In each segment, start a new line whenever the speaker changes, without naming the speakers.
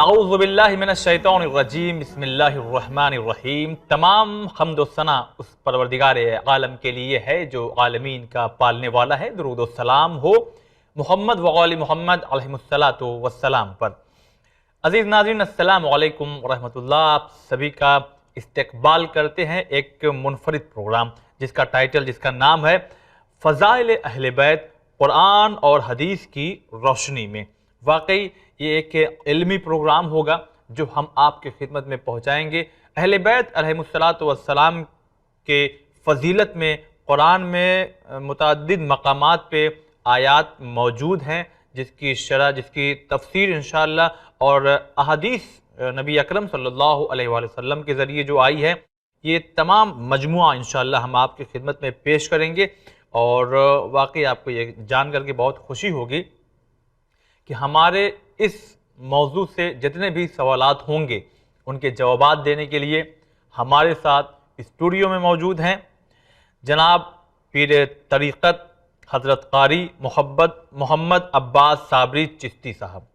अऊज़ुबिल्लाहि मिनश्शैतानिर्रजीम बिस्मिल्लाहिर्रहमानिर्रहीम। तमाम हम्द व सना उस परवरदिगार आलम के लिए है जो आलमीन का पालने वाला है। दुरूद व सलाम हो मोहम्मद व आले मोहम्मद अलैहिमुस्सलातु वस्सलाम पर। अज़ीज़ नाज़रीन, अस्सलामु अलैकुम व रहमतुल्लाह। आप सभी का इस्तकबाल करते हैं एक मुनफरिद प्रोग्राम जिसका टाइटल, जिसका नाम है फ़ज़ाइल अहले बैत कुरान और हदीस की रोशनी में। वाकई ये एक इल्मी प्रोग्राम होगा जो हम आपके खिदमत में पहुँचाएँगे। अहले बैत अलैहिमुस्सलातु वस्सलाम के फ़जीलत में कुरान में मुतअद्दिद मकामात पे आयात मौजूद हैं जिसकी शरह, जिसकी तफसीर इंशाअल्लाह और अहादीस नबी अकरम सल्लल्लाहु अलैहि वसल्लम के ज़रिए जो आई है, ये तमाम मजमुआ इंशाअल्लाह हम आपकी खिदमत में पेश करेंगे। और वाकई आपको ये जान करके बहुत खुशी होगी कि हमारे इस मौजू से जितने भी सवालात होंगे उनके जवाबात देने के लिए हमारे साथ स्टूडियो में मौजूद हैं जनाब पीर तरीक़त हज़रत क़ारी मोहम्मद अब्बास साबरी चिश्ती साहब,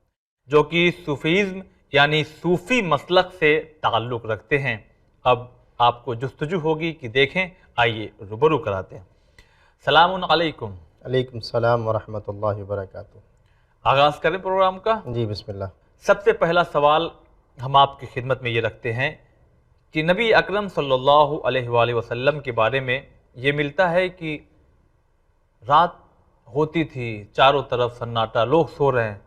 जो कि सूफ़ीज़्म यानी सूफ़ी मसलक से ताल्लुक़ रखते हैं। अब आपको जुस्तजू होगी कि देखें, आइए रूबरू कराते हैं। सलामुन अलैकुम।
अलैकुम सलाम व रहमतुल्लाहि व बरकातुहू।
आगाज़ करें प्रोग्राम का।
जी बिस्मिल्लाह।
सबसे पहला सवाल हम आपकी खिदमत में ये रखते हैं कि नबी अकरम सल्लल्लाहु अलैहि वसल्लम के बारे में ये मिलता है कि रात होती थी, चारों तरफ सन्नाटा, लोग सो रहे हैं,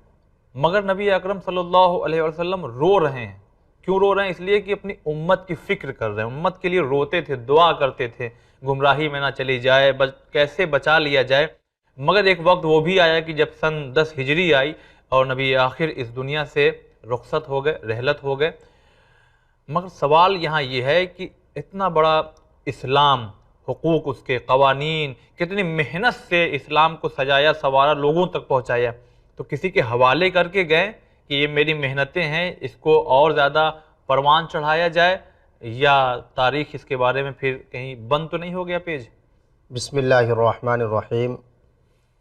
मगर नबी अकरम सल्लल्लाहु अलैहि वसल्लम रो रहे हैं। क्यों रो रहे हैं? इसलिए कि अपनी उम्मत की फ़िक्र कर रहे हैं, उम्मत के लिए रोते थे, दुआ करते थे, गुमराही में ना चली जाए, कैसे बचा लिया जाए। मगर एक वक्त वो भी आया कि जब सन 10 हिजरी आई और नबी आखिर इस दुनिया से रुखसत हो गए, रहलत हो गए। मगर सवाल यहाँ ये है कि इतना बड़ा इस्लाम, हुकूक उसके क़वानीन, कितनी मेहनत से इस्लाम को सजाया सवारा, लोगों तक पहुँचाया, तो किसी के हवाले करके गए कि ये मेरी मेहनतें हैं, इसको और ज़्यादा परवान चढ़ाया जाए, या तारीख़ इसके बारे में फिर कहीं बंद तो नहीं हो गया पेज?
बिस्मिल्लाहिर्रहमानिर्रहीम।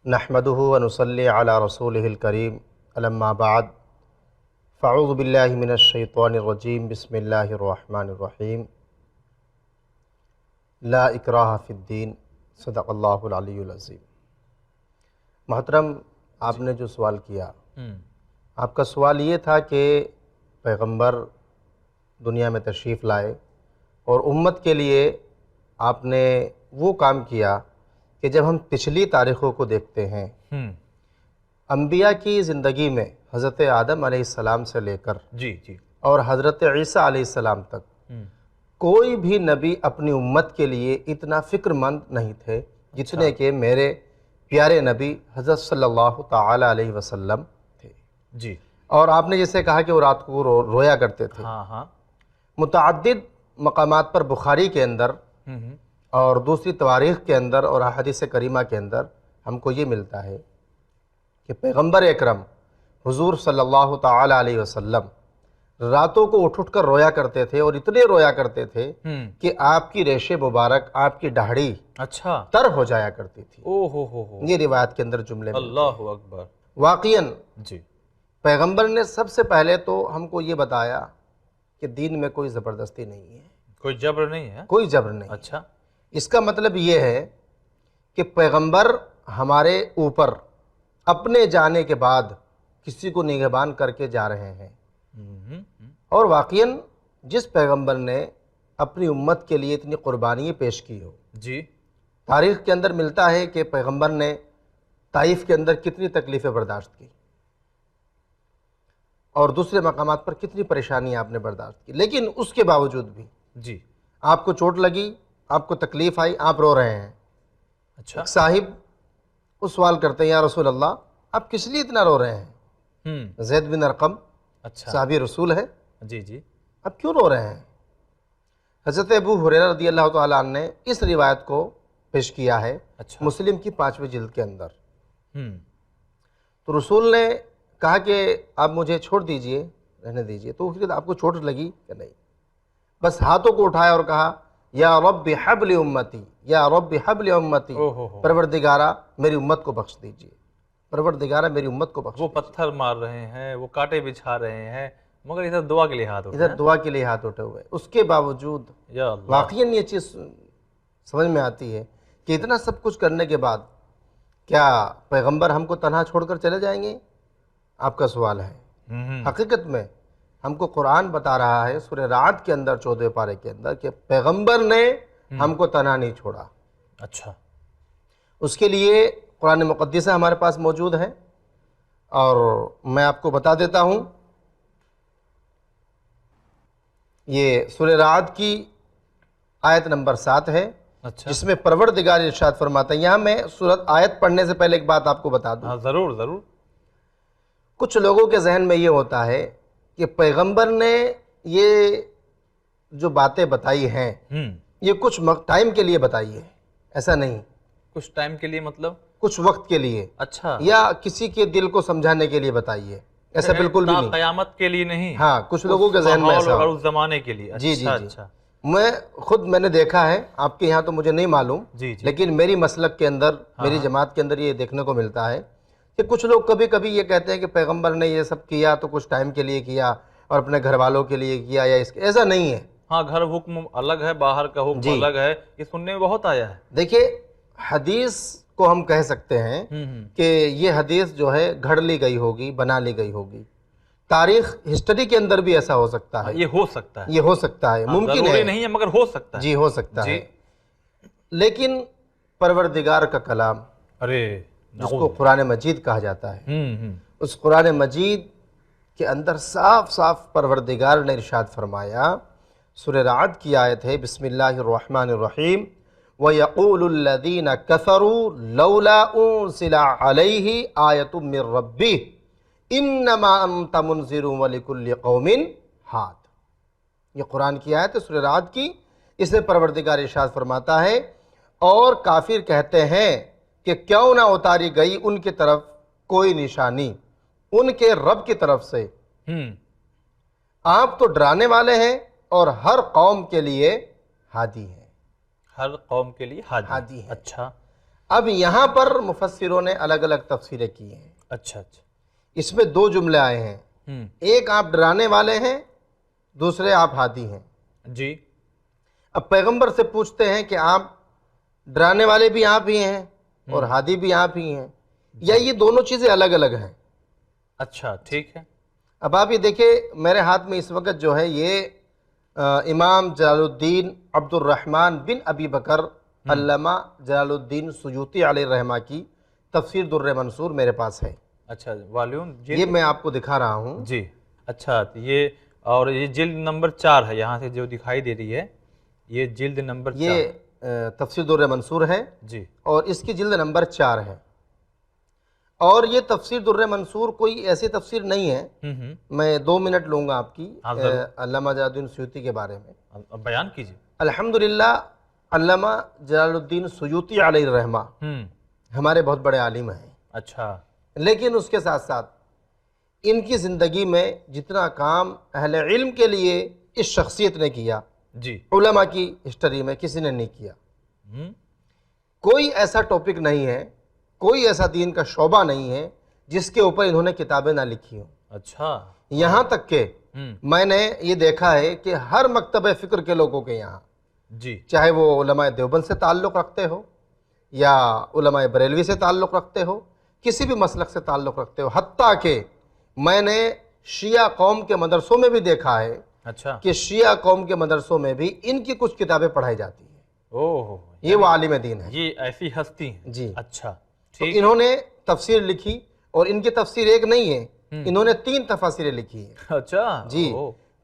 नहमदुहु व नुसल्ली अला रसूलिहिल करीम। अम्मा बाद फ़अऊज़ु बिल्लाहि मिनश शैतानिर्रजीम। बिस्मिल्लाहिर्रहमानिर्रहीम। ला इकराह फ़िद्दीन। सदक़ल्लाहुल अलीयुल अज़ीम। मोहतरम, आपने जो सवाल किया, आपका सवाल ये था कि पैगंबर दुनिया में तशरीफ़ लाए और उम्मत के लिए आपने वो काम किया कि जब हम पिछली तारीख़ों को देखते हैं, अंबिया की ज़िंदगी में हज़रत आदम अलैहिस्सलाम से लेकर
जी
और हज़रत ईसा अलैहिस्सलाम तक कोई भी नबी अपनी उम्मत के लिए इतना फ़िक्रमंद नहीं थे जितने के मेरे प्यारे नबी हज़रत सल्लल्लाहु ताला अलैहि वसल्लम थे।
जी।
और आपने जैसे कहा कि वो रात को रोया करते थे।
हाँ।
मुतअद्दिद मकामात पर बुखारी के अंदर और दूसरी तवारीख़ के अंदर और अहादीस करीमा के अंदर हमको ये मिलता है कि पैगंबर अकरम हुज़ूर सल्लल्लाहु ताला अलैहि वसल्लम रातों को उठ कर रोया करते थे, और इतने रोया करते थे कि आपकी रेशे मुबारक, आपकी दाढ़ी तर हो जाया करती थी।
हो।
ये रिवायत के अंदर जुमले में
अल्लाहु अकबर।
वाक़ियन
जी,
पैगंबर ने सबसे पहले तो हमको ये बताया कि दीन में कोई ज़बरदस्ती नहीं है,
कोई जबर नहीं है।
कोई जबर नहीं।
अच्छा।
इसका मतलब ये है कि पैगंबर हमारे ऊपर अपने जाने के बाद किसी को निगहबान करके जा रहे हैं। और वाक़ियन जिस पैगंबर ने अपनी उम्मत के लिए इतनी कुर्बानियाँ पेश की हो,
जी,
तारीख़ के अंदर मिलता है कि पैगंबर ने ताइफ के अंदर कितनी तकलीफ़ें बर्दाश्त की और दूसरे मकामात पर कितनी परेशानियाँ आपने बर्दाश्त की, लेकिन उसके बावजूद भी
जी,
आपको चोट लगी, आपको तकलीफ़ आई, आप रो रहे हैं।
अच्छा।
एक साहिब उस सवाल करते हैं, या रसूल अल्लाह, आप किस लिए इतना रो रहे हैं? ज़ैद बिन अरक़म,
अच्छा,
साहबी रसूल है,
जी,
आप क्यों रो रहे हैं? हज़रत अबू हुरैरा रज़ियल्लाहु तआला अन्हु ने इस रिवायत को पेश किया है।
अच्छा।
मुस्लिम की 5वीं जिल्द के अंदर। तो रसूल ने कहा कि आप मुझे छोड़ दीजिए, रहने दीजिए। तो उसके बाद आपको चोट लगी कि नहीं? बस हाथों को उठाया और कहा, या रब्बि हब्ली उम्मती, या रब्बि हब्ली उम्मती, परवरदिगारा मेरी उम्मत को बख्श दीजिए, परवरदिगारा मेरी उम्मत को बख्श।
वो पत्थर मार रहे हैं, वो कांटे बिछा रहे हैं, मगर इधर दुआ के लिए हाथ उठे
इधर
हैं।
दुआ के लिए हाथ उठे हुए, उसके बावजूद
या अल्लाह।
वाकईन ये चीज़ समझ में आती है कि इतना सब कुछ करने के बाद क्या पैगंबर हमको तन्हा छोड़कर चले जाएंगे? आपका सवाल है। हकीकत में हमको कुरान बता रहा है सूरह रात के अंदर 14वें पारे के अंदर कि पैगंबर ने हमको तन्हा नहीं छोड़ा।
अच्छा।
उसके लिए कुरान मुक़द्दस हमारे पास मौजूद है और मैं आपको बता देता हूँ। ये सूरह रात की आयत नंबर 7 है,
अच्छा।
जिसमें परवरदिगार इरशाद फरमाता है। यहाँ मैं सूरत आयत पढ़ने से पहले एक बात आपको बता दूँ।
हाँ ज़रूर ज़रूर।
कुछ लोगों के जहन में ये होता है कि पैगंबर ने ये जो बातें बताई हैं ये कुछ टाइम के लिए बताई है। ऐसा नहीं,
कुछ टाइम के लिए मतलब
कुछ वक्त के लिए,
अच्छा,
या किसी के दिल को समझाने के लिए बताई है। ऐसा बिल्कुल भी नहीं।
क़यामत के लिए नहीं।
हाँ, कुछ लोगों के
उस
जहन में
माहौल
ऐसा
और
हो।
उस जमाने के लिए।
जी जी
अच्छा
जी।
अच्छा।
मैंने देखा है, आपके यहाँ तो मुझे नहीं मालूम,
जी जी।
लेकिन मेरी मसलक के अंदर, मेरी जमात के अंदर ये देखने को मिलता है कि कुछ लोग कभी कभी ये कहते हैं कि पैगंबर ने ये सब किया तो कुछ टाइम के लिए किया और अपने घर वालों के लिए किया, या इसके, ऐसा नहीं है।
हाँ, घर हुक्म अलग है, बाहर का हुक्म
जी।
अलग है, ये सुनने में बहुत आया है।
देखिए, हदीस को हम कह सकते हैं कि ये हदीस जो है घड़ ली गई होगी, बना ली गई होगी। तारीख, हिस्ट्री के अंदर भी ऐसा हो सकता है।
ये हो सकता है,
ये हो सकता है, मुमकिन
जरूरी
है।
नहीं है मगर हो सकता है।
जी, हो सकता है। लेकिन परवरदिगार का कलाम,
अरे
जिसको कुरान मजीद कहा जाता है, उस कुरान मजीद के अंदर साफ साफ परवरदिगार ने इरशाद फरमाया। सूरह रात की आयत है, बिस्मिल्लाहिर्रहमानिर्रहीम, व यक़ूलुल्लज़ीना कफ़रू लौला उनज़िला अलैहि आयतुम मिर रब्बिह इन्नमा अंत मुनज़िरुन व लिकुल्लि क़ौमिन हाद। ये कुरान की आयत है सूरह रात की। इसमें परवरदिगार इरशाद फरमाता है, और काफिर कहते हैं कि क्यों ना उतारी गई उनकी तरफ कोई निशानी उनके रब की तरफ से। आप तो डराने वाले हैं और हर कौम के लिए हादी हैं।
हर कौम के लिए हादी
है।
अच्छा।
अब यहाँ पर मुफस्सिरों ने अलग अलग तफसीरें की हैं।
अच्छा अच्छा।
इसमें दो जुमले आए हैं, एक आप डराने वाले हैं, दूसरे आप हादी हैं।
जी।
अब पैगंबर से पूछते हैं कि आप डराने वाले भी आप ही हैं और हादी भी आप ही हैं, या ये दोनों चीज़ें अलग अलग हैं?
अच्छा, ठीक है।
अब आप ये देखिए, मेरे हाथ में इस वक्त जो है ये इमाम जलालुद्दीन अब्दुर्रहमान बिन अबी बकर अल्लामा जलालुद्दीन सुयूती अलैहिर्रहमा की तफसीर दुर्र मंसूर मेरे पास है।
अच्छा, वॉल्यूम
ये मैं आपको दिखा रहा हूँ।
जी। अच्छा, तो ये, और ये जिल्द नंबर 4 है, यहाँ से जो दिखाई दे रही है ये जिल्द नंबर 4।
ये तफसीर दुर्र मंसूर है
जी, और
इसकी जिल्द नंबर 4 है। और ये तफसीर दुर्र मंसूर कोई ऐसी तफसीर नहीं है। मैं 2 मिनट लूँगा आपकी अल्लामा जलालुद्दीन सुयूती के बारे में।
बयान कीजिए।
अल्हम्दुलिल्लाह, अल्लामा जलालुद्दीन सुयूती अलैहिर्रहमा हमारे बहुत बड़े आलिम हैं।
अच्छा।
लेकिन उसके साथ साथ इनकी ज़िंदगी में जितना काम अहले इल्म के लिए इस शख्सियत ने किया,
जी,
उलमा की हिस्ट्री में किसी ने नहीं किया। कोई ऐसा टॉपिक नहीं है, कोई ऐसा दीन का शोबा नहीं है जिसके ऊपर इन्होंने किताबें ना लिखी हों।
अच्छा।
यहाँ तक के मैंने ये देखा है कि हर मकतब फ़िक्र के लोगों के यहाँ,
जी,
चाहे वो उलमाए देवबंद से ताल्लुक़ रखते हो या उलमाए बरेलवी से ताल्लुक़ रखते हो, किसी भी मसलक से ताल्लुक़ रखते हो, हत्ता कि मैंने शिया कौम के मदरसों में भी देखा है।
अच्छा,
कि शिया कौम के मदरसों में भी इनकी कुछ किताबें पढ़ाई जाती हैं।
ओह,
ये वो आलिम दीन है,
ये ऐसी हस्ती हैं।
जी।
अच्छा,
तो
ठीक।
इन्होंने तफसीर लिखी, और इनकी तफसीर एक नहीं है, इन्होंने 3 तफसीरें लिखी हैं।
अच्छा
जी।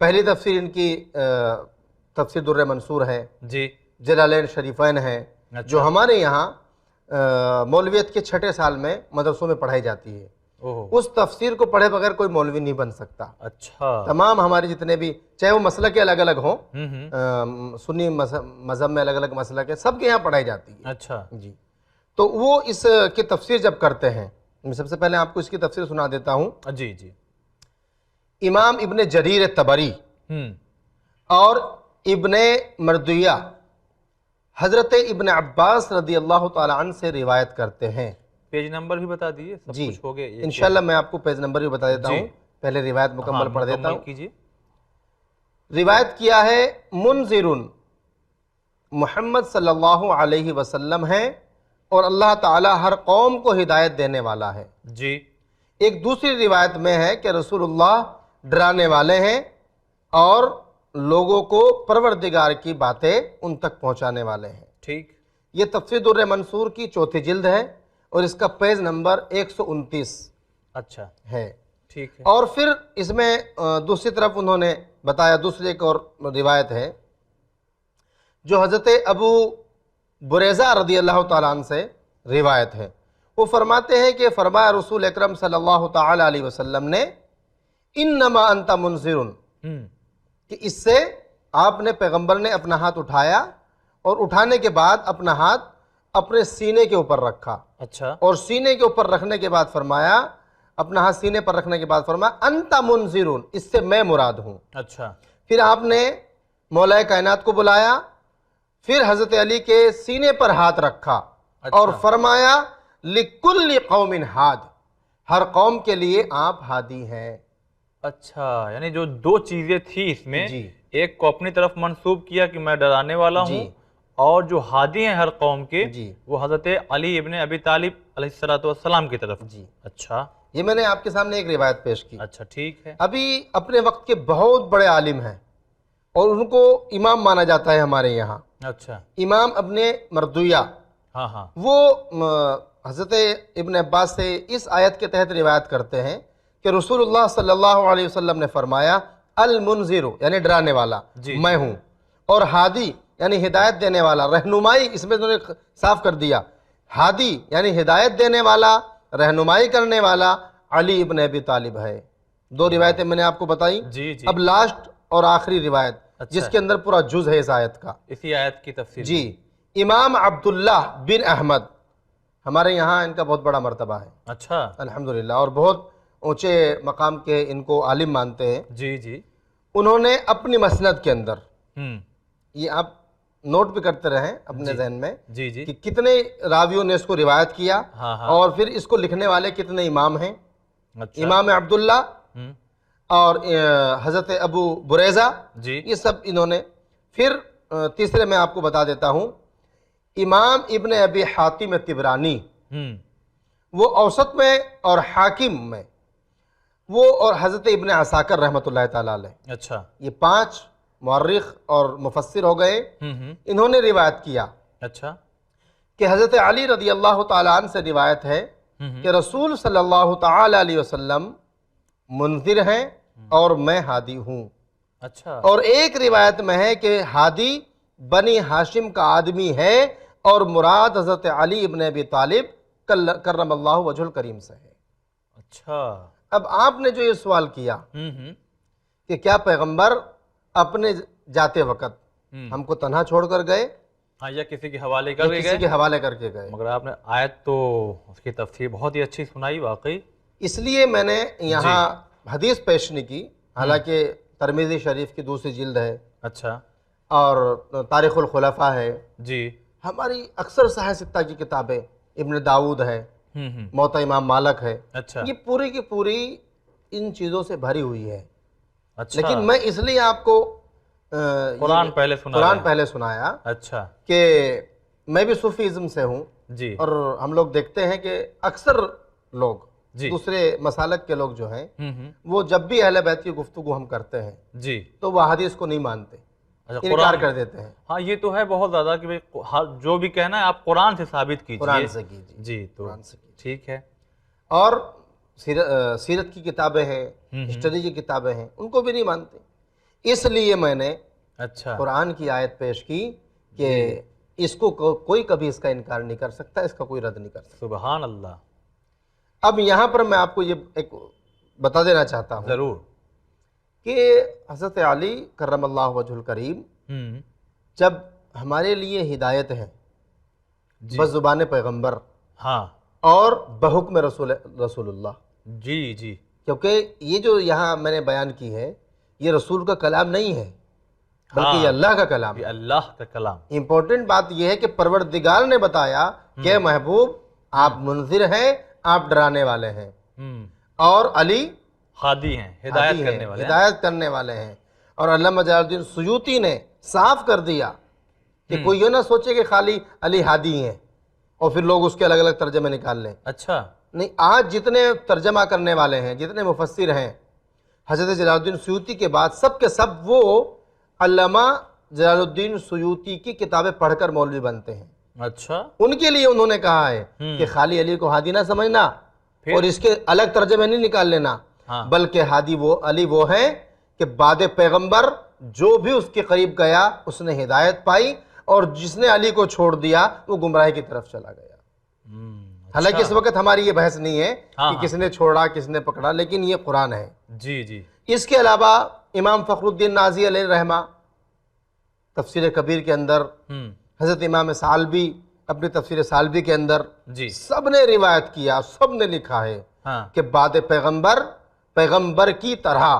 पहली तफसीर इनकी तफसीर दुर्र मंसूर है,
जी,
जलालैन शरीफैन है।
अच्छा।
जो हमारे यहाँ मौलवियत के 6ठे साल में मदरसों में पढ़ाई जाती है। उस तफसीर को पढ़े बगैर कोई मौलवी नहीं बन सकता।
अच्छा।
तमाम हमारे जितने भी, चाहे वो मसलक के अलग अलग हों, सुन्नी मजहब में अलग अलग मसलक है, सबके यहाँ पढ़ाई जाती है।
अच्छा,
जी। तो वो इसकी तफसीर जब करते हैं, मैं सबसे पहले आपको इसकी तफसीर सुना देता हूँ।
जी जी।
इमाम इब्ने जरीर तबरी और इब्ने मरदुया हज़रत इब्ने अब्बास रदी अल्लाह ताला अन्हु से रिवायत करते हैं।
पेज नंबर भी बता दीजिए, सब
जी,
कुछ हो गया।
इंशाल्लाह मैं आपको पेज नंबर भी बता देता हूँ। पहले रिवायत मुकम्मल पढ़ देता हूँ।
कीजिए।
रिवायत किया है मुनज़िरुन, मोहम्मद सल्लल्लाहु अलैहि वसल्लम है और अल्लाह ताला हर कौम को हिदायत देने वाला है
जी।
एक दूसरी रिवायत में है कि रसूलुल्लाह डराने वाले हैं और लोगों को परवरदिगार की बातें उन तक पहुंचाने वाले हैं।
ठीक।
ये तफसीर दुर्र मंसूर की चौथी जिल्द है और इसका पेज नंबर 129
अच्छा
है।
ठीक है।
और फिर इसमें दूसरी तरफ उन्होंने बताया, दूसरी एक और रिवायत है जो हज़रत अबू बुरैज़ा रज़ी अल्लाह ताला अन्हु से रिवायत है। वो फरमाते हैं कि फरमाया रसूल अकरम सल्लल्लाहु ताला अलैहि वसल्लम ने, इन्नमा अंता मुनज़िरुन, कि इससे आपने पैगंबर ने अपना हाथ उठाया और उठाने के बाद अपना हाथ अपने सीने के ऊपर रखा।
अच्छा।
और सीने के ऊपर रखने के बाद फरमाया, अपना हाथ सीने पर रखने के बाद फरमाया अंता मुनज़िरुन, इससे मैं मुराद हूँ।
अच्छा।
फिर आपने मौलाए कायनात को बुलाया, फिर हज़रत अली के सीने पर हाथ रखा।
अच्छा।
और फरमाया लिकुल्लि कौमिन हाद, हर कौम के लिए आप हादी हैं।
अच्छा, यानी जो दो चीजें थी इसमें,
जी।
एक को अपनी तरफ मंसूब किया कि मैं डराने वाला
जी।
हूँ, और जो हादी हैं हर कौम के,
जी।
वो हजरत अली इब्ने अबी तालिब अलैहिस्सलातु वस्सलाम की तरफ।
जी।
अच्छा।
ये मैंने आपके सामने एक रिवायत पेश की।
अच्छा, ठीक है।
अभी अपने वक्त के बहुत बड़े आलिम हैं और उनको इमाम माना जाता है हमारे यहाँ।
अच्छा।
इमाम अपने मरदुया,
हाँ हाँ।
वो हज़रत इब्न अब्बास से इस आयत के तहत रिवायत करते हैं कि रसूलुल्लाह सल्लल्लाहु अलैहि वसल्लम ने फरमाया, अल मुनज़िरु यानी डराने वाला
जी।
मैं हूँ, और हादी यानी हिदायत देने वाला, रहनुमाई, इसमें उन्होंने साफ कर दिया, हादी यानी हिदायत देने वाला, रहनुमाई करने वाला अली इब्न अबी तालिब है। दो रिवायतें मैंने आपको बताई।
जी जी।
अब लास्ट और आखिरी रिवायत,
अच्छा।
जिसके अंदर पूरा जुज है इस आयत का,
इसी आयत की तफसीर।
जी। इमाम अब्दुल्लाह बिन अहमद, हमारे यहाँ इनका बहुत बड़ा मर्तबा है
अच्छा।
अल्हम्दुलिल्लाह, और बहुत ऊंचे मकाम के इनको आलिम मानते हैं।
जी जी।
उन्होंने अपनी मसनद के अंदर,
हम्म।
ये आप नोट भी करते रहें अपने
जी।
जहन में
जी जी।
कि कितने रावियों ने इसको रिवायत किया,
हाँ हाँ।
और फिर इसको लिखने वाले कितने इमाम हैं।
अच्छा।
इमाम अब्दुल्ला
हम्म।
और हज़रत अबू बुरैज़ा,
जी।
ये सब इन्होंने। फिर तीसरे मैं आपको बता देता हूँ, इमाम इब्न अबी हातिम तिबरानी, वो औसत में और हाकिम में, वो और हज़रत इब्न असाकर रहमतुल्लाह ताला अलैह,
अच्छा।
ये 5 मुअर्रिख और मुफस्सिर हो गए। इन्होंने रिवायत किया
अच्छा।
कि हज़रत अली रज़ी अल्लाह ताला अन्हु से रिवायत है कि रसूल सल्लल्लाहु ताला अलैहि वसल्लम मुनज़िर हैं और मैं हादी हूँ।
अच्छा।
और एक रिवायत में है कि हादी बनी हाशिम का आदमी है और मुराद हज़रत अली इब्न अबी तालिब करमल्लाहु वजहुल करीम से है।
अच्छा।
अब आपने जो ये सवाल किया कि क्या पैगंबर अपने जाते वक़्त हमको तन्हा छोड़कर गए,
हाँ, या किसी के हवाले
या
करके
किसी
गए,
के हवाले करके गए,
मगर आपने आयत तो उसकी तफसीर बहुत ही अच्छी सुनाई वाकई।
इसलिए मैंने यहाँ हदीस पेश नहीं की, हालांकि तरमिज़ी शरीफ की दूसरी जिल्द है
अच्छा।
और तारीख़ुल खुलफ़ा है
जी।
हमारी, अक्सर साहिब सित्ता की किताबें, इब्न दाऊद है, मौता इमाम मालक है,
अच्छा।
ये पूरी की पूरी इन चीज़ों से भरी हुई है।
अच्छा।
लेकिन मैं इसलिए आपको
कुरान पहले सुनाया।
अच्छा, कि मैं भी सूफीज़्म से हूँ
जी।
और हम लोग देखते हैं कि अक्सर लोग,
जी।
दूसरे मसालक के लोग जो हैं, वो जब भी अहले बैत की गुफ्तगू हम करते हैं
जी,
तो वह हदीस को नहीं मानते,
अच्छा,
इनकार कर देते हैं।
हाँ, ये तो है बहुत ज़्यादा कि भाई जो भी कहना है आप कुरान से साबित कीजिए।
कुरान से कीजिए।
जी, तो
कुरान से कीजिए।
ठीक है।
और सीरत की किताबें हैं, हिस्ट्री की किताबें हैं, उनको भी नहीं मानते। इसलिए मैंने
अच्छा
कुरान की आयत पेश की कि इसको कोई कभी इसका इनकार नहीं कर सकता, इसका कोई रद्द नहीं कर सकता।
सुबहान अल्लाह।
अब यहाँ पर मैं आपको ये एक बता देना चाहता हूँ
ज़रूर
कि हज़रत अली करमल्लाहु वजहुल करीम जब हमारे लिए हिदायत है बज़ुबान पैगंबर,
हाँ,
और बहुक्म रसूलुल्लाह,
जी जी,
क्योंकि ये जो यहाँ मैंने बयान की है ये रसूल का कलाम नहीं है, बल्कि ये अल्लाह का कलाम है,
अल्लाह का कलाम।
इंपॉर्टेंट बात यह है कि परवरदिगार ने बताया कि महबूब आप मुनज़िर हैं, आप डराने वाले हैं, और अली
हादी हैं, हिदायत करने वाले हैं।
हिदायत करने वाले हैं। और अल्लामा जलालुद्दीन सुयूती ने साफ कर दिया कि कोई ये ना सोचे कि खाली अली हादी हैं और फिर लोग उसके अलग अलग तर्जमे निकाल लें।
अच्छा।
नहीं, आज जितने तर्जमा करने वाले हैं, जितने मुफस्सिर हैं हज़रत जलालुद्दीन सुयूती के बाद, सब के सब वो अल्लामा जलालुद्दीन सुयूती की किताबें पढ़कर मौलवी बनते हैं।
अच्छा।
उनके लिए उन्होंने कहा है कि खाली अली को हादी ना समझना और इसके अलग तर्जमे नहीं निकाल लेना,
हाँ।
बल्कि हादी वो अली वो है कि बाद पैगंबर जो भी उसके करीब गया उसने हिदायत पाई, और जिसने अली को छोड़ दिया वो गुमराही की तरफ चला गया। हालांकि इस वक्त हमारी ये बहस नहीं है कि किसने छोड़ा किसने पकड़ा, लेकिन ये कुरान है।
जी जी।
इसके अलावा इमाम फखरुद्दीन नाजी अलैहि रहमा तफसीर कबीर के अंदर, हज़रत इमाम सालबी अपनी तफसीर सालबी के अंदर
जी
सब ने रिवायत किया, सब ने लिखा है कि बाद पैगंबर की तरह।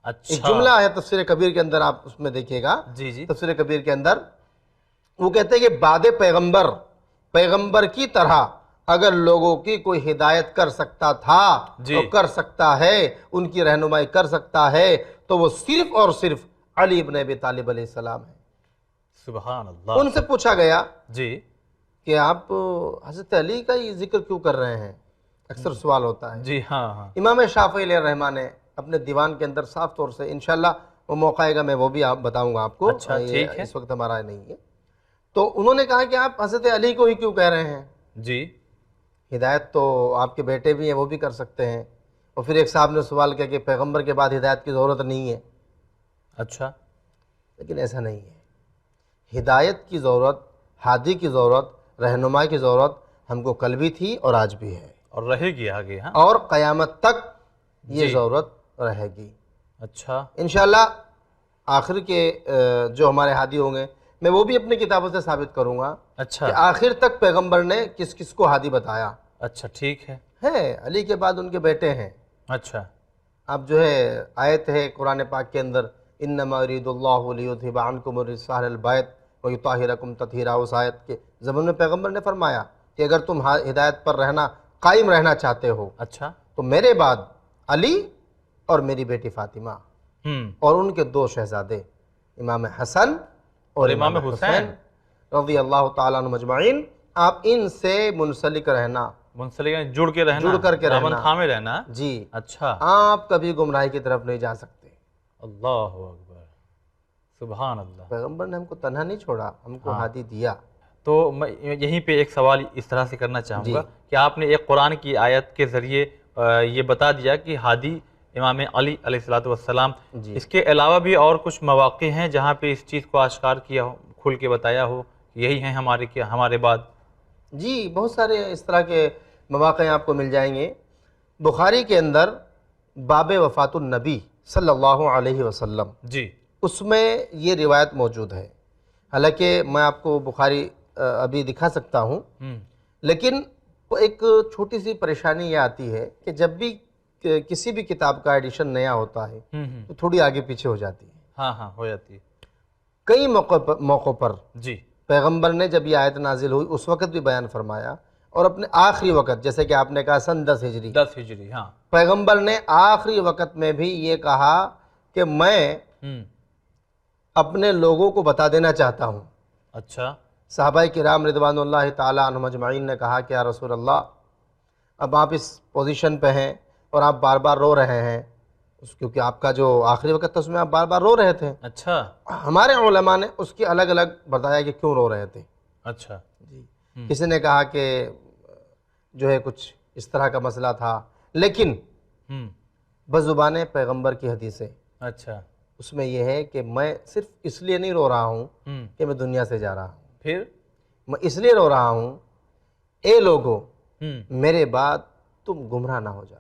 अच्छा।
एक जुमला है तफसीर कबीर के अंदर, आप उसमें देखिएगा।
जी जी।
तफसीर कबीर के अंदर वो कहते हैं कि बाद पैगंबर की तरह अगर लोगों की कोई हिदायत कर सकता था तो कर सकता है, उनकी रहनुमाई कर सकता है, तो वो सिर्फ और सिर्फ अली इब्न अबी तालिब अलैहिस्सलाम है।
सुभान अल्लाह।
उनसे पूछा गया
जी
कि आप हज़रत अली का ये जिक्र क्यों कर रहे हैं, अक्सर सवाल होता है।
जी हाँ हाँ।
इमाम शाफ़ी अलैहिर्रहमान ने अपने दीवान के अंदर साफ तौर से, इंशाल्लाह वो मौका आएगा मैं वो भी आप बताऊंगा आपको।
अच्छा, ठीक है।
इस वक्त हमारा नहीं है। तो उन्होंने कहा कि आप हज़रत अली को ही क्यों कह रहे हैं,
जी
हिदायत तो आपके बेटे भी हैं, वो भी कर सकते हैं। और फिर एक साहब ने सवाल किया कि पैगंबर के बाद हिदायत की ज़रूरत नहीं है।
अच्छा।
लेकिन ऐसा नहीं है, हिदायत की ज़रूरत, हादी की ज़रूरत, रहनुमा की ज़रूरत हमको कल भी थी और आज भी है
और रहेगी आगे। हाँ।
और क़यामत तक ये ज़रूरत रहेगी।
अच्छा।
इंशाल्लाह आखिर के जो हमारे हादी होंगे, मैं वो भी अपनी किताबों से साबित करूँगा।
अच्छा।
कि आखिर तक पैगंबर ने किस किस को हादी बताया।
अच्छा, ठीक है।
अली के बाद उनके बेटे हैं।
अच्छा।
अब जो है आयत है कुरान पाक के अंदर, इन्नमा युरिदुल्लाहु लियुज़हिबा अन्कुम रिज्सा अहलल बैत व युताहिरकुम तत्हीरा। उस आयत के ज़माने में पैगंबर ने फरमाया कि अगर तुम हिदायत पर रहना, कायम रहना चाहते हो,
अच्छा,
तो मेरे बाद अली और मेरी बेटी फातिमा और उनके दो शहजादे इमाम हसन और इमाम हुसैन रज़ी अल्लाह ताला अन्हुम अजमईन, आप इनसे मुंसलिक रहना,
मुंसलिक जुड़ के रहना,
जुड़ करके रहना,
थामे रहना।
जी।
अच्छा।
आप कभी गुमराही की तरफ नहीं जा सकते।
अल्लाहु अकबर, सुभान अल्लाह।
पैगंबर ने हमको तन्हा नहीं छोड़ा, हमको हादी दिया।
तो मैं यहीं पे एक सवाल इस तरह से करना चाहूँगा कि आपने एक कुरान की आयत के ज़रिए ये बता दिया कि हादी इमाम अली अलैहिस्सलातु वस्सलाम, इसके अलावा भी और कुछ मौक़े हैं जहाँ पे इस चीज़ को आश्कार किया हो, खुल के बताया हो, यही हैं हमारे बाद?
जी, बहुत सारे इस तरह के मौक़े आपको मिल जाएंगे। बुखारी के अंदर बाब वफ़ातुन नबी सल्लल्लाहु अलैहि वसल्लम,
जी,
उसमें ये रिवायत मौजूद है। हालांकि मैं आपको बुखारी अभी दिखा सकता हूँ, लेकिन एक छोटी सी परेशानी ये आती है कि जब भी किसी भी किताब का एडिशन नया होता है तो थोड़ी आगे पीछे हो जाती है।
हाँ हाँ, हो जाती है।
कई मौक़ों पर
जी,
पैगंबर ने जब ये आयत नाजिल हुई उस वक़्त भी बयान फरमाया, और अपने आखिरी वक़्त, जैसे कि आपने कहा सन 10 हिजरी,
हाँ,
पैगंबर ने आखिरी वक़्त में भी ये कहा कि मैं अपने लोगों को बता देना चाहता हूँ।
अच्छा।
सहाबाए किराम रिदवानुल्लाहि ताला अन्हुम अजमईन ने कहा कि या रसूल अल्लाह, अब आप इस पोजीशन पे हैं और आप बार बार रो रहे हैं, क्योंकि आपका जो आखिरी वक़्त था उसमें आप बार बार रो रहे थे।
अच्छा।
हमारे उलमा ने उसकी अलग अलग बताया कि क्यों रो रहे थे।
अच्छा
जी। किसी ने कहा कि जो है कुछ इस तरह का मसला था, लेकिन बज़ुबान पैगंबर की हदीस है,
अच्छा,
उसमें यह है कि मैं सिर्फ इसलिए नहीं रो रहा हूँ कि मैं दुनिया से जा रहा हूँ,
फिर
मैं इसलिए रो रहा हूँ, ए लोगों, मेरे बाद तुम गुमराह ना हो जाना।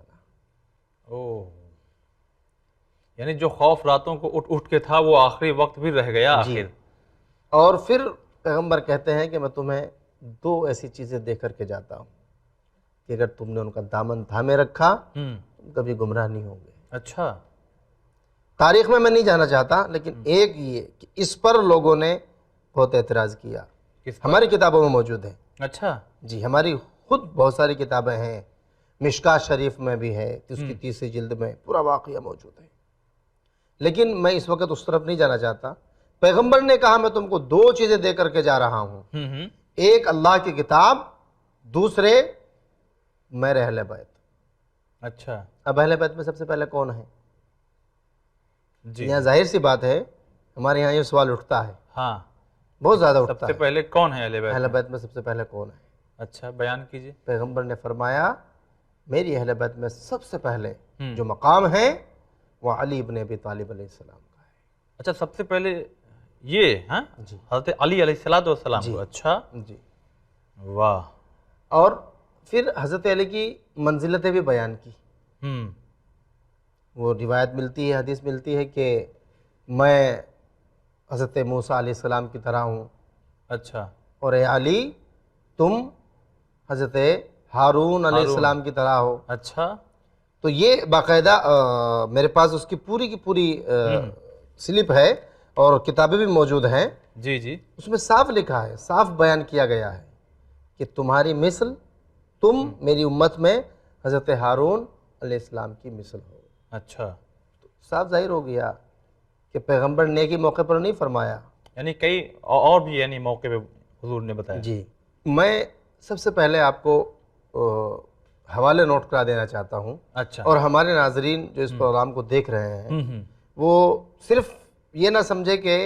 ओह, यानी जो खौफ रातों को उठ उठ के था वो आखिरी वक्त भी रह गया आखिर।
और फिर पैगंबर कहते हैं कि मैं तुम्हें दो ऐसी चीज़ें दे करके जाता हूँ कि अगर तुमने उनका दामन थामे रखा तुम कभी गुमराह नहीं होंगे।
अच्छा।
तारीख में मैं नहीं जाना चाहता, लेकिन एक ये कि इस पर लोगों ने बहुत एतराज़ किया। हमारी किताबों में मौजूद है।
अच्छा।
जी, हमारी खुद बहुत सारी किताबें हैं, मिशकात शरीफ में भी है, उसकी 30वीं जिल्द में पूरा वाक़या मौजूद है। लेकिन मैं इस वक्त उस तरफ नहीं जाना चाहता। पैगंबर ने कहा मैं तुमको दो चीज़ें दे करके जा रहा हूँ, एक अल्लाह की किताब, दूसरे मेरे अहले बैत।
अच्छा
अब अहले बैत में सबसे पहले कौन है?
जी,
यहाँ जाहिर सी बात है, हमारे यहाँ ये सवाल उठता है,
हाँ,
बहुत ज़्यादा उठता
सबसे
है,
पहले कौन है अहले बैत
अहले
में?
बैत में सबसे पहले कौन है?
अच्छा, बयान कीजिए।
पैगंबर ने फरमाया मेरी अहले बैत में सबसे पहले जो मकाम है वह अली इब्न अबी तालिब अलैहिस्सलाम का है।
अच्छा, सबसे पहले ये, हाँ,
जी
हज़रत अली अलैहिस्सलाम
जी
को। अच्छा,
जी।
वाह।
और फिर हज़रत अली की मंजिलतें भी बयान की। वो रिवायत मिलती है, हदीस मिलती है कि मैं हज़रत मूसा अलैहिस्सलाम की तरह हूँ,
अच्छा,
और ए अली तुम हज़रत हारून अलैहिस्सलाम की तरह हो।
अच्छा,
तो ये बाकायदा मेरे पास उसकी पूरी की पूरी स्लिप है और किताबें भी मौजूद हैं।
जी जी,
उसमें साफ लिखा है, साफ बयान किया गया है कि तुम्हारी मिसल, तुम मेरी उम्मत में हज़रत हारून अलैहिस्सलाम की मिसल हो।
अच्छा,
तो साफ जाहिर हो गया कि पैगंबर ने के मौके पर नहीं फरमाया।
यानी कई और भी यानी मौके पे हुजूर ने बताया।
जी, मैं सबसे पहले आपको हवाले नोट करा देना चाहता हूँ,
अच्छा,
और हमारे नाजरीन जो इस प्रोग्राम को देख रहे हैं वो सिर्फ ये ना समझे कि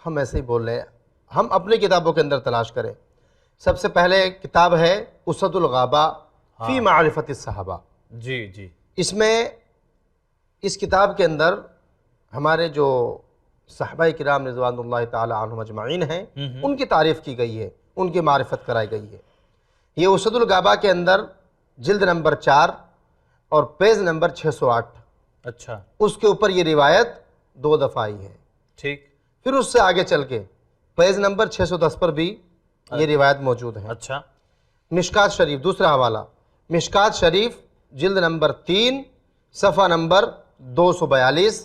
हम ऐसे ही बोल रहे हैं, हम अपनी किताबों के अंदर तलाश करें। सबसे पहले किताब है उसदुल गाबा फी मारिफत सहाबा।
जी जी,
इसमें इस किताब के अंदर हमारे जो सहाबा किराम रिज़वानुल्लाह ताला अन्हुम अजमईन हैं उनकी तारीफ़ की गई है, उनकी मारिफत कराई गई है। ये उसदुल गाबा के अंदर जिल्द नंबर 4 और पेज नंबर 608,
अच्छा,
उसके ऊपर ये रिवायत 2 दफ़ा आई है।
ठीक,
फिर उससे आगे चल के पेज नंबर 610 पर भी ये रिवायत मौजूद है।
अच्छा,
मिशकात शरीफ, दूसरा हवाला मिशकात शरीफ जिल्द नंबर 3 सफ़ा नंबर 242,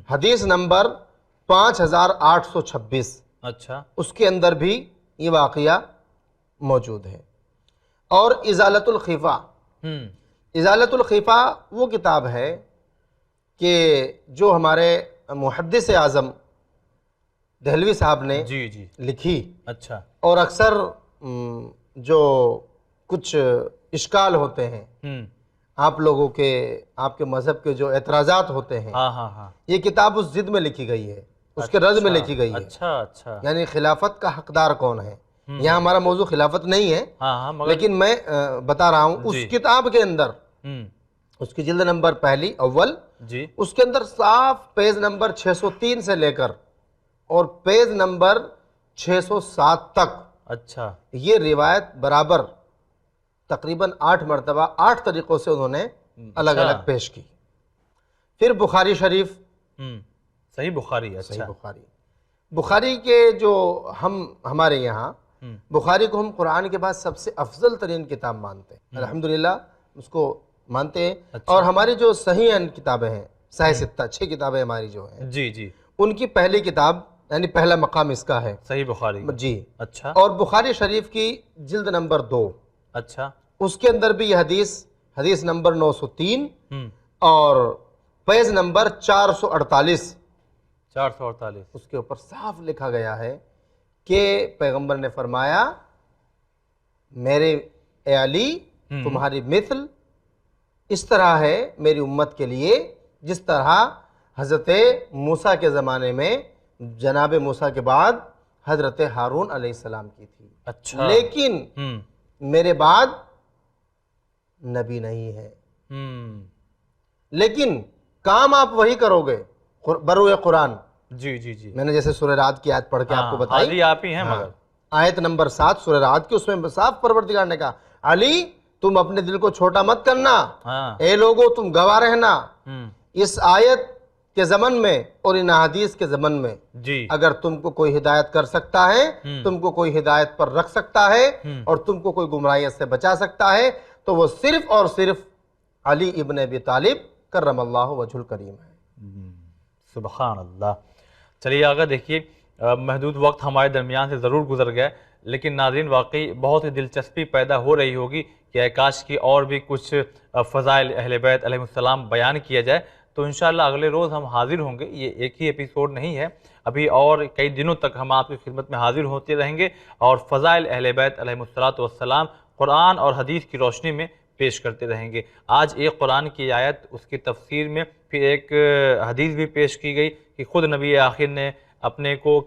हदीस नंबर 5826,
अच्छा,
उसके अंदर भी ये वाक़या मौजूद है। और इज़ालतुल खीफ़ा, इज़ालतुल खीफ़ा वो किताब है कि जो हमारे मुहद्दिस आज़म दहलवी साहब ने
जी जी,
लिखी,
अच्छा,
और अक्सर जो कुछ इश्काल होते हैं आप लोगों के, आपके मज़हब के जो एतराज़ात होते हैं,
हाँ हाँ हाँ,
ये किताब उस ज़िद में लिखी गई है, उसके रज़ में लिखी गई है।
अच्छा अच्छा,
यानी खिलाफत का हकदार कौन है। यहाँ हमारा मौजू खिलाफत नहीं है,
हाँ हाँ, मगर
लेकिन मैं बता रहा हूँ उस किताब के अंदर, उसकी जिल्द नंबर पहली अव्वल
जी,
उसके अंदर साफ पेज नंबर 603 से लेकर और पेज नंबर 607 तक,
अच्छा,
ये रिवायत बराबर तकरीबन 8 मरतबा 8 तरीक़ों से उन्होंने अलग अलग पेश की। फिर बुखारी शरीफ,
सही बुखारी,
सही
अच्छा,
बुखारी, बुखारी के जो हमारे यहाँ बुखारी को हम कुरान के बाद सबसे अफजल तरीन किताब मानते हैं, अल्हम्दुलिल्लाह उसको मानते हैं।
अच्छा,
और हमारी जो सही किताबें हैं, सही सित्ता 6 किताबें हमारी जो हैं,
जी जी,
उनकी पहली किताब यानी पहला मकाम इसका है
सही बुखारी,
जी।
अच्छा,
और बुखारी शरीफ की जिल्द नंबर 2,
अच्छा,
उसके अंदर भी यह हदीस नंबर 903 और पेज नंबर 448,
448,
उसके ऊपर साफ लिखा गया है कि पैगंबर ने फरमाया मेरे ए अली तुम्हारी मिसल इस तरह है मेरी उम्मत के लिए जिस तरह हज़रत मूसा के ज़माने में जनाब मूसा के बाद हज़रत हारून अलैहिस्सलाम की थी।
अच्छा,
लेकिन मेरे बाद नबी नहीं है, लेकिन काम आप वही करोगे बरूए कुरान।
जी जी जी,
मैंने जैसे सूरह रात की आयत पढ़ के आपको बताई,
हाजी आप ही हैं, मगर
आयत नंबर 7 सूरह रात की, उसमें साफ परवरदिगार ने कहा अली तुम अपने दिल को छोटा मत करना, ए लोगो तुम गवाह रहना। इस आयत के ज़मन में और इन हदीस के ज़मन में
जी,
अगर तुमको कोई हिदायत कर सकता है, तुमको कोई हिदायत पर रख सकता है और तुमको कोई गुमराहियत से बचा सकता है तो वो सिर्फ और सिर्फ अली इब्न अबी तालिब करमल्लाहु वजहुल करीम है।
सुबहान अल्लाह। चलिए आगे देखिए, महदूद वक्त हमारे दरमियान से ज़रूर गुजर गया, लेकिन नाज़रीन वाकई बहुत ही दिलचस्पी पैदा हो रही होगी कि काश की और भी कुछ फ़ज़ाइल अहले बैत अलैहिस्सलाम बयान किया जाए। तो इंशाअल्लाह अगले रोज़ हम हाजिर होंगे। ये एक ही एपिसोड नहीं है, अभी और कई दिनों तक हम आपकी खिदमत में हाजिर होते रहेंगे और फ़ज़ाइल अहले बैत अलैहिमुस्सलातु वस्सलाम कुरान और हदीस की रोशनी में पेश करते रहेंगे। आज एक कुरान की आयत, उसकी तफसीर में फिर एक हदीस भी पेश की गई कि ख़ुद नबी आखिर ने अपने को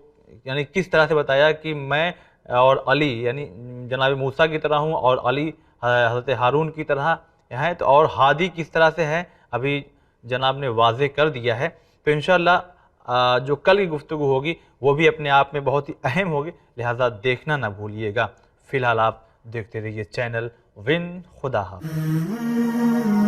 यानी किस तरह से बताया कि मैं और अली यानी जनाब मूसा की तरह हूँ और अली हज़रत हारून की तरह हैं। तो और हादी किस तरह से है अभी जनाब ने वाज़े कर दिया है। तो इंशाअल्लाह जो कल की गुफ्तगू होगी वो भी अपने आप में बहुत ही अहम होगी, लिहाजा देखना ना भूलिएगा। फ़िलहाल आप देखते रहिए चैनल विन खुदा हाफ़िज़।